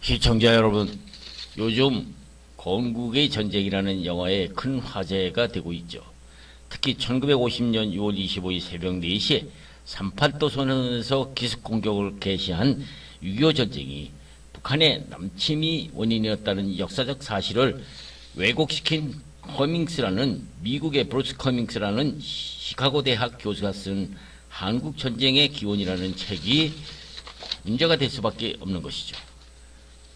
시청자 여러분, 요즘 건국의 전쟁이라는 영화에 큰 화제가 되고 있죠. 특히 1950년 6월 25일 새벽 4시에 삼팔도 선언에서 기습 공격을 개시한 6.25 전쟁이 북한의 남침이 원인이었다는 역사적 사실을 왜곡시킨 커밍스라는 미국의 브루스 커밍스라는 시카고 대학 교수가 쓴 한국 전쟁의 기원이라는 책이 문제가 될 수밖에 없는 것이죠.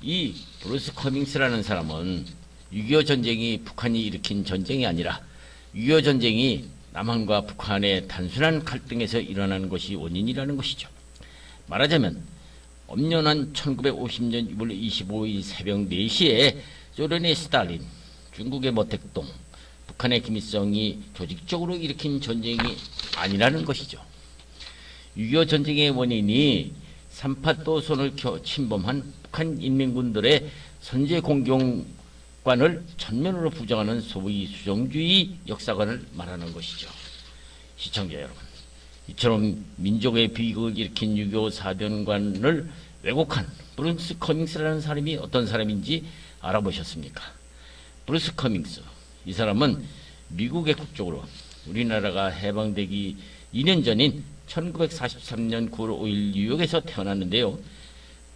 이 브루스 커밍스라는 사람은 6.25 전쟁이 북한이 일으킨 전쟁이 아니라 6.25 전쟁이 남한과 북한의 단순한 갈등에서 일어나는 것이 원인이라는 것이죠. 말하자면 엄연한 1950년 6월 25일 새벽 4시에 소련의 스탈린, 중국의 모택동, 북한의 김일성이 조직적으로 일으킨 전쟁이 아니라는 것이죠. 6.25 전쟁의 원인이 삼팔도선을 침범한 북한 인민군들의 선제 공격관을 전면으로 부정하는 소위 수정주의 역사관을 말하는 것이죠. 시청자 여러분, 이처럼 민족의 비극을 일으킨 6.25 사변관을 왜곡한 브루스 커밍스라는 사람이 어떤 사람인지 알아보셨습니까? 브루스 커밍스, 이 사람은 미국의 국적으로 우리나라가 해방되기 2년 전인 1943년 9월 5일 뉴욕에서 태어났는데요.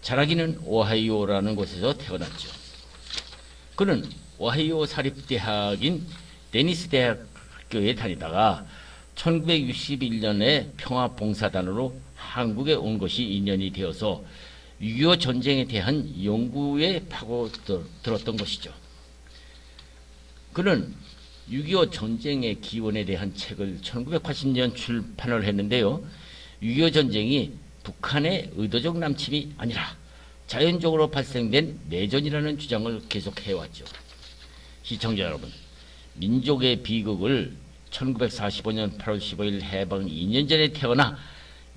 자라기는 오하이오라는 곳에서 태어났죠. 그는 오하이오 사립대학인 데니스 대학교에 다니다가 1961년에 평화봉사단으로 한국에 온 것이 인연이 되어서 6.25 전쟁에 대한 연구에 파고들었던 것이죠. 그는 6.25 전쟁의 기원에 대한 책을 1980년 출판을 했는데요. 6.25 전쟁이 북한의 의도적 남침이 아니라 자연적으로 발생된 내전이라는 주장을 계속해왔죠. 시청자 여러분, 민족의 비극을 1945년 8월 15일 해방 2년 전에 태어나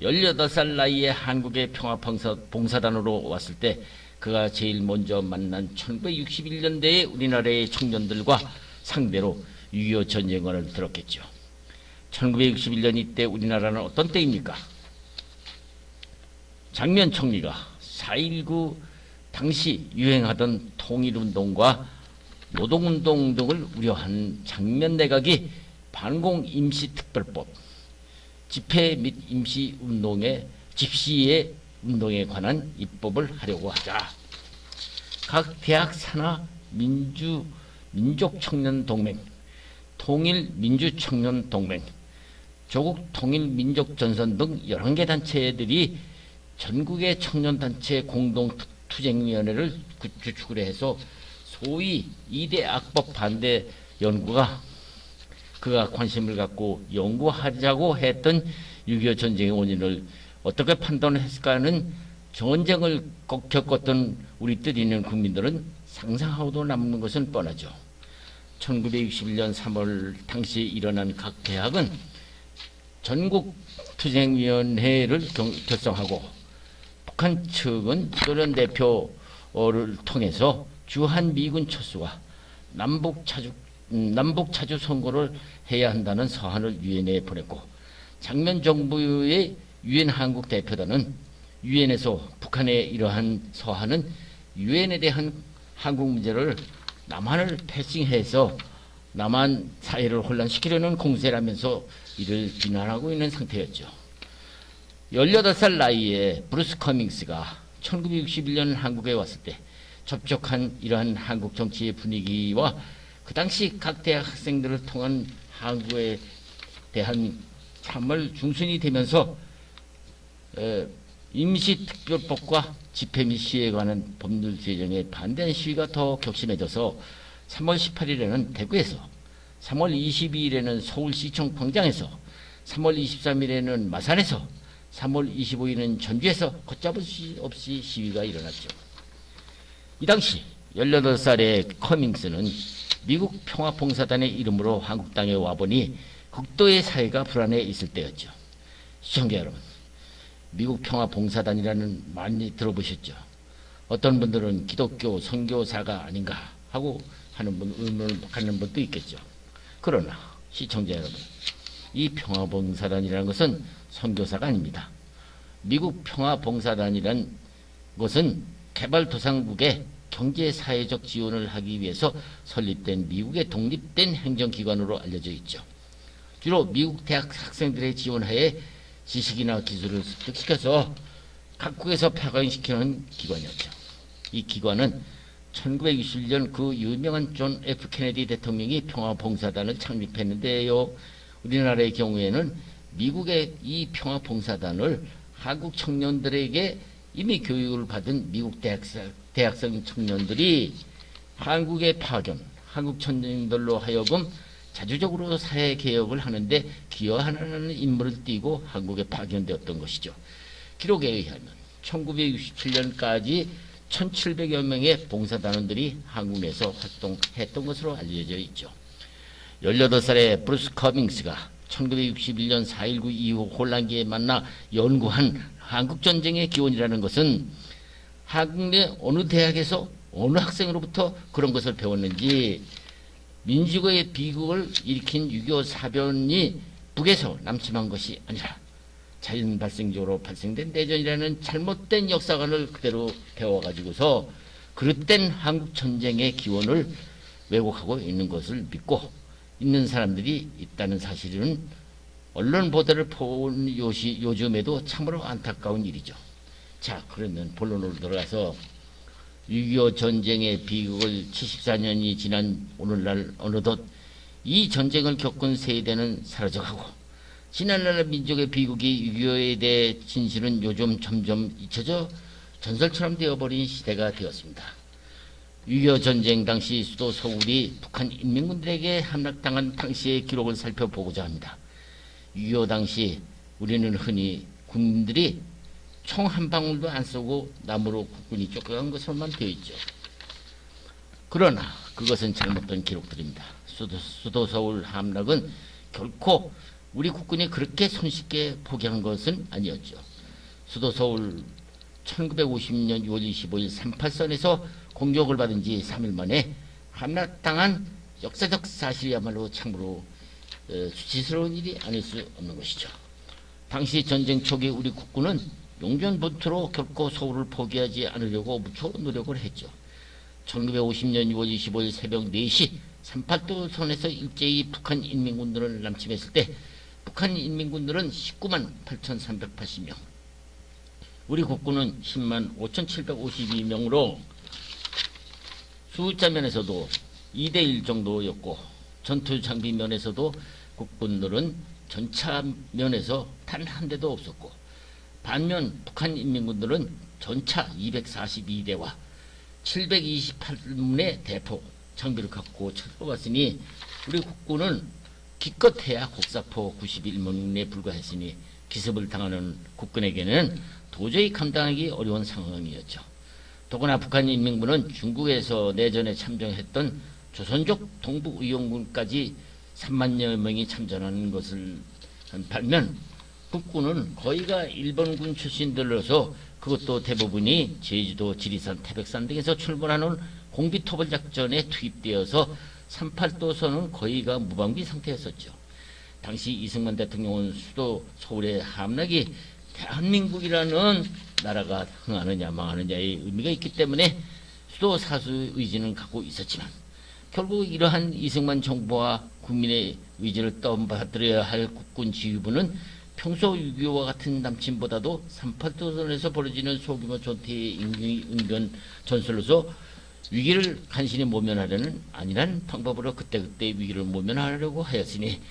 18살 나이에 한국의 평화봉사단으로 왔을 때 그가 제일 먼저 만난 1961년대의 우리나라의 청년들과 상대로 6.25 전쟁관을 들었겠죠. 1961년 이때 우리나라는 어떤 때입니까? 장면 총리가 4.19 당시 유행하던 통일운동과 노동운동 등을 우려한 장면 내각이 반공임시특별법, 집회 및 집시의 운동에 관한 입법을 하려고 하자 각 대학 산하 민족청년동맹, 통일민주청년동맹, 조국통일민족전선 등 11개 단체들이 전국의 청년단체 공동투쟁위원회를 구축을 해서 소위 2대 악법 반대 연구가 그가 관심을 갖고 연구하자고 했던 6.25 전쟁의 원인을 어떻게 판단했을까 하는 전쟁을 겪었던 우리 뜻 있는 국민들은 상상하고도 남는 것은 뻔하죠. 1961년 3월 당시 일어난 각 대학은 전국투쟁위원회를 결성하고 북한 측은 소련 대표를 통해서 주한 미군 철수와 남북 자주 선거를 해야 한다는 서한을 유엔에 보냈고 장면 정부의 유엔 한국 대표단은 유엔에서 북한의 이러한 서한은 유엔에 대한 한국 문제를 남한을 패싱해서 남한 사회를 혼란시키려는 공세라면서 이를 비난하고 있는 상태였죠. 18살 나이에 브루스 커밍스가 1961년 한국에 왔을 때 접촉한 이러한 한국 정치의 분위기와 그 당시 각 대학 학생들을 통한 한국에 대한 참을 중순이 되면서 임시특별법과 집회 및 시위에 관한 법률 제정에 반대하는 시위가 더 격심해져서 3월 18일에는 대구에서, 3월 22일에는 서울시청 광장에서, 3월 23일에는 마산에서, 3월 25일은 전주에서 걷잡을 수 없이 시위가 일어났죠. 이 당시 18살의 커밍스는 미국 평화봉사단의 이름으로 한국 땅에 와보니 극도의 사회가 불안해 있을 때였죠. 시청자 여러분, 미국 평화봉사단이라는 많이 들어보셨죠? 어떤 분들은 기독교 선교사가 아닌가 하고 의문을 갖는 분도 있겠죠. 그러나 시청자 여러분, 이 평화봉사단이라는 것은 선교사가 아닙니다. 미국 평화봉사단이란 것은 개발도상국의 경제사회적 지원을 하기 위해서 설립된 미국의 독립된 행정기관으로 알려져 있죠. 주로 미국 대학 학생들의 지원하에 지식이나 기술을 습득시켜서 각국에서 파견시키는 기관이었죠. 이 기관은 1961년 그 유명한 존 F 케네디 대통령이 평화봉사단을 창립했는데요. 우리나라의 경우에는 미국의 이 평화봉사단을 한국 청년들에게 이미 교육을 받은 미국 대학생 청년들이 한국에 파견, 한국 청년들로 하여금 자주적으로 사회개혁을 하는데 기여하는 인물을 띠고 한국에 파견되었던 것이죠. 기록에 의하면 1967년까지 1700여 명의 봉사단원들이 한국에서 활동했던 것으로 알려져 있죠. 18살의 브루스 커밍스가 1961년 4.19 이후 혼란기에 만나 연구한 한국전쟁의 기원이라는 것은 한국 내 어느 대학에서 어느 학생으로부터 그런 것을 배웠는지 민주주의의 비극을 일으킨 6.25 사변이 북에서 남침한 것이 아니라 자연 발생적으로 발생된 내전이라는 잘못된 역사관을 그대로 배워가지고서 그릇된 한국 전쟁의 기원을 왜곡하고 있는 것을 믿고 있는 사람들이 있다는 사실은 언론 보도를 본 요즘에도 참으로 안타까운 일이죠. 자, 그러면 본론으로 들어가서 6.25 전쟁의 비극을 74년이 지난 오늘날 어느덧 이 전쟁을 겪은 세대는 사라져가고 지난날 민족의 비극이 6.25에 대해 진실은 요즘 점점 잊혀져 전설처럼 되어버린 시대가 되었습니다. 6.25 전쟁 당시 수도 서울이 북한 인민군들에게 함락당한 당시의 기록을 살펴보고자 합니다. 6.25 당시 우리는 흔히 군인들이 총 한 방울도 안 쏘고 나무로 국군이 쫓겨간 것으로만 되어 있죠. 그러나 그것은 잘못된 기록들입니다. 수도 서울 함락은 결코 우리 국군이 그렇게 손쉽게 포기한 것은 아니었죠. 수도 서울 1950년 6월 25일 38선에서 공격을 받은 지 3일 만에 함락당한 역사적 사실이야말로 참으로 수치스러운 일이 아닐 수 없는 것이죠. 당시 전쟁 초기 우리 국군은 용변분투로 결코 서울을 포기하지 않으려고 무척 노력을 했죠. 1950년 6월 25일 새벽 4시 38도 선에서 일제히 북한 인민군들을 남침했을 때 북한 인민군들은 19만 8,380명, 우리 국군은 10만 5,752명으로 숫자 면에서도 2대1 정도였고 전투 장비 면에서도 국군들은 전차 면에서 단 한 대도 없었고 반면 북한 인민군들은 전차 242대와 728문의 대포 장비를 갖고 쳐들어왔으니 우리 국군은 기껏해야 곡사포 91문에 불과했으니 기습을 당하는 국군에게는 도저히 감당하기 어려운 상황이었죠. 더구나 북한 인민군은 중국에서 내전에 참전했던 조선족 동북의용군까지 3만여 명이 참전하는 것을 반면 국군은 거의가 일본군 출신들로서 그것도 대부분이 제주도, 지리산, 태백산 등에서 출몰하는 공비토벌 작전에 투입되어서 38도선은 거의가 무방비 상태였었죠. 당시 이승만 대통령은 수도 서울의 함락이 대한민국이라는 나라가 흥하느냐 망하느냐의 의미가 있기 때문에 수도 사수의 의지는 갖고 있었지만 결국 이러한 이승만 정부와 국민의 의지를 떠받들어야 할 국군 지휘부는 평소 6.25와 같은 남침보다도 38도선에서 벌어지는 소규모 전투의 응변 전술로서 위기를 간신히 모면하려는 아니란 방법으로 그때그때 위기를 모면하려고 하였으니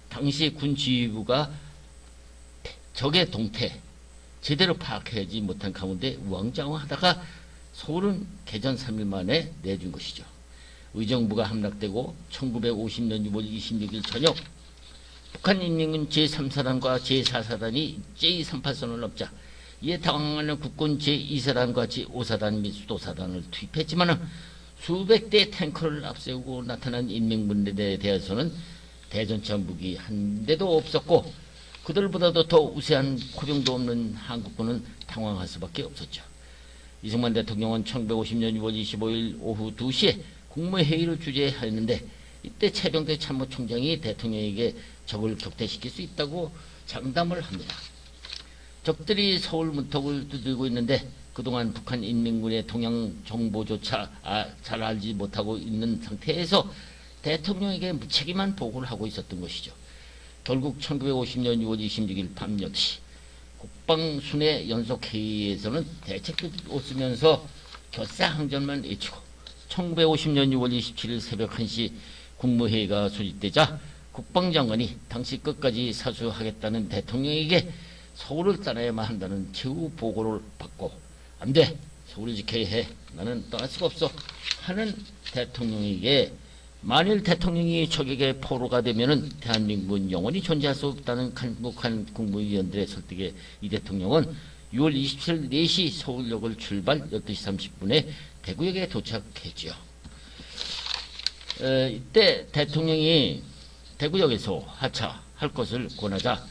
당시 군 지휘부가 적의 동태 제대로 파악하지 못한 가운데 우왕좌왕하다가 서울은 개전 3일 만에 내준 것이죠. 의정부가 함락되고 1950년 6월 26일 저녁 북한 인민군 제3사단과 제4사단이 제38선을 넘자 이에 당황하는 국군 제2사단과 제5사단 및 수도사단을 투입했지만 수백 대의 탱크를 앞세우고 나타난 인민군대에 대해서는 대전차 무기 한 대도 없었고 그들보다도 더 우세한 포병도 없는 한국군은 당황할 수밖에 없었죠. 이승만 대통령은 1950년 6월 25일 오후 2시에 국무회의를 주재하였는데 이때 최병대 참모총장이 대통령에게 적을 격퇴시킬 수 있다고 장담을 합니다. 적들이 서울 문턱을 두들고 있는데 그동안 북한 인민군의 동향 정보조차 잘 알지 못하고 있는 상태에서 대통령에게 무책임한 보고를 하고 있었던 것이죠. 결국 1950년 6월 26일 밤 8시 국방순회 연속회의에서는 대책도 못 쓰면서 결사항전만 외치고 1950년 6월 27일 새벽 1시 국무회의가 소집되자 국방장관이 당시 끝까지 사수하겠다는 대통령에게 서울을 떠나야만 한다는 최후 보고를 받고 안 돼, 서울을 지켜야 해, 나는 떠날 수가 없어 하는 대통령에게 만일 대통령이 적에게 포로가 되면은 대한민국은 영원히 존재할 수 없다는 강력한 국무위원들의 설득에 이 대통령은 6월 27일 4시 서울역을 출발 12시 30분에 대구역에 도착했죠. 이때 대통령이 대구역에서 하차할 것을 권하자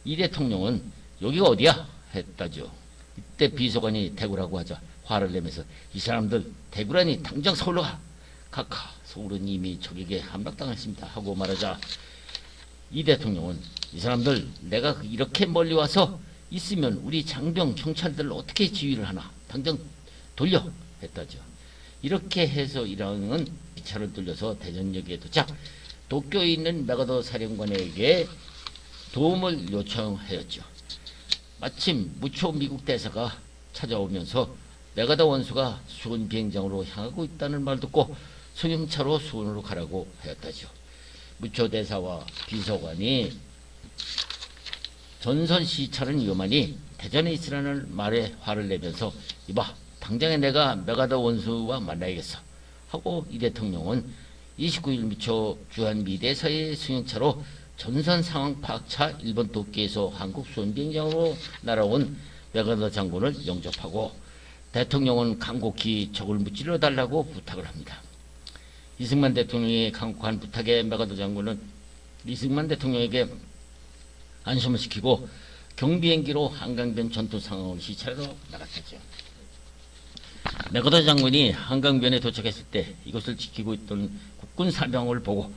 이 대통령은 여기가 어디야? 했다죠. 이때 비서관이 대구라고 하자 화를 내면서 이 사람들 대구라니 당장 서울로 가. 각하 서울은 이미 적에게 함락당했습니다 하고 말하자 이 대통령은 이 사람들 내가 이렇게 멀리 와서 있으면 우리 장병 경찰들을 어떻게 지휘를 하나 당장 돌려 했다죠. 이렇게 해서 이랑은 기차를 돌려서 대전역에 도착 도쿄에 있는 메가더 사령관에게 도움을 요청하였죠. 마침 무초 미국 대사가 찾아오면서 메가더 원수가 수원 비행장으로 향하고 있다는 말 듣고 승용차로 수원으로 가라고 하였다죠. 무초 대사와 비서관이 전선 시찰은 위험하니 대전에 있으라는 말에 화를 내면서 이봐 당장에 내가 메가더 원수와 만나야겠어 하고 이 대통령은 29일 무초 주한미 대사의 승용차로 전선 상황 파악차 일본 도쿄에서 한국 수원 비행장으로 날아온 메가더 장군을 영접하고 대통령은 간곡히 적을 무찌러 달라고 부탁을 합니다. 이승만 대통령의 간곡한 부탁에 메가더 장군은 이승만 대통령에게 안심을 시키고 경비행기로 한강변 전투 상황을 시찰하러 나갔죠. 메가더 장군이 한강변에 도착했을 때 이것을 지키고 있던 국군 사병을 보고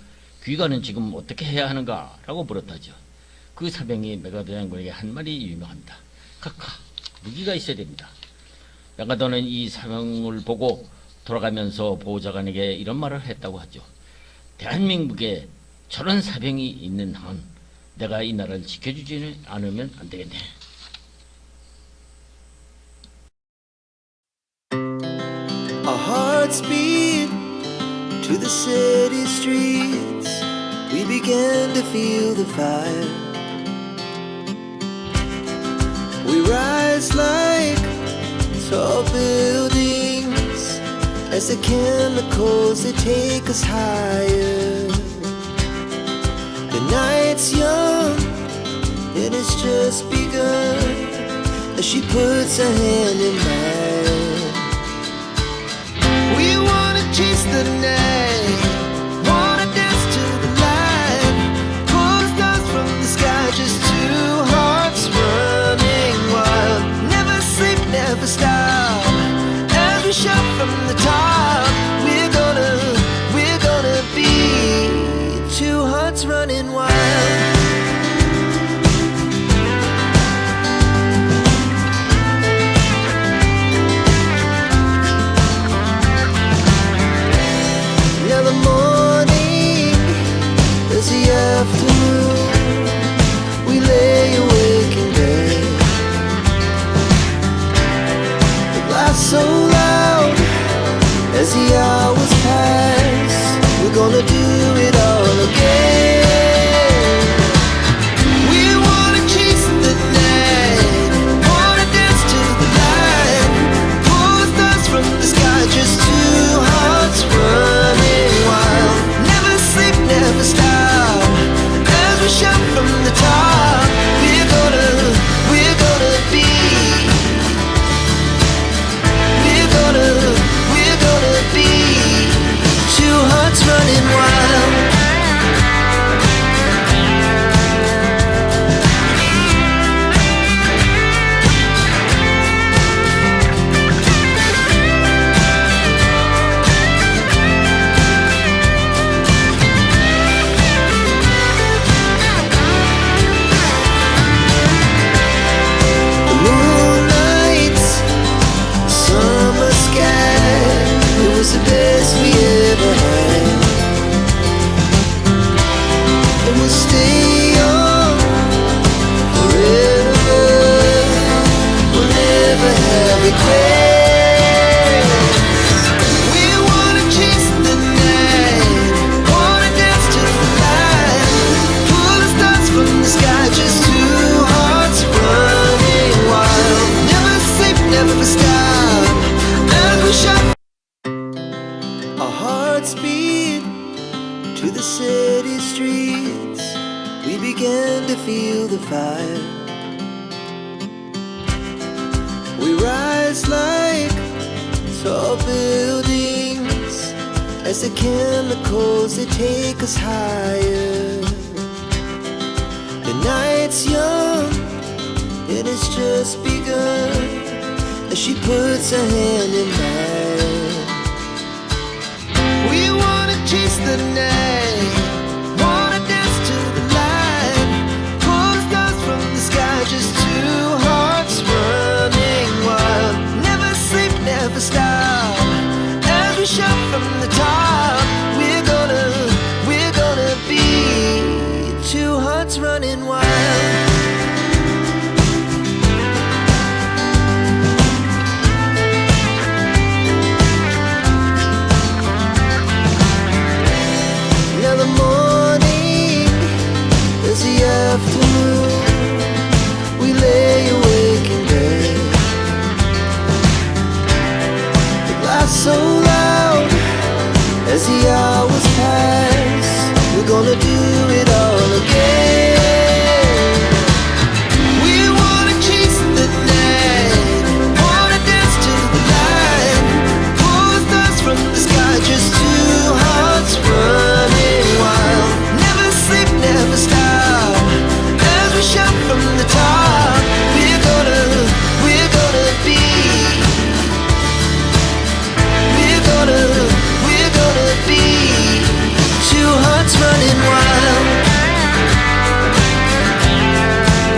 귀가는 지금 어떻게 해야 하는가 라고 물었다죠. 그 사병이 메가더 장군에게 한 말이 유명합니다. 각하 무기가 있어야 됩니다. 메가더는 이 사병을 보고 돌아가면서 보좌관에게 이런 말을 했다고 하죠. 대한민국에 저런 사병이 있는 한 내가 이 나라를 지켜주지 않으면 안 되겠네. Our hearts beat to the city streets. We began to feel the fire. We rise like tall buildings as the chemicals they take us higher. The night's young and it's just begun as she puts her hand in mine. We wanna chase the night, wanna dance to the light, pull the stars from the sky, just two hearts running wild. Never sleep, never stop, as we shout from the top. We're gonna be two hearts running wild. to the city streets, we began to feel the fire. We rise like tall buildings as the chemicals they take us higher. The night's young and it's just begun as she puts her hand in mine. We wanna chase the night, wanna dance to the light, pull the stars from the sky, just two hearts running wild. Never sleep, never stop, as we shout from the top. We're gonna be two hearts running wild. Now the morning is the afternoon. We lay awake in bed. The laughs so loud as the hours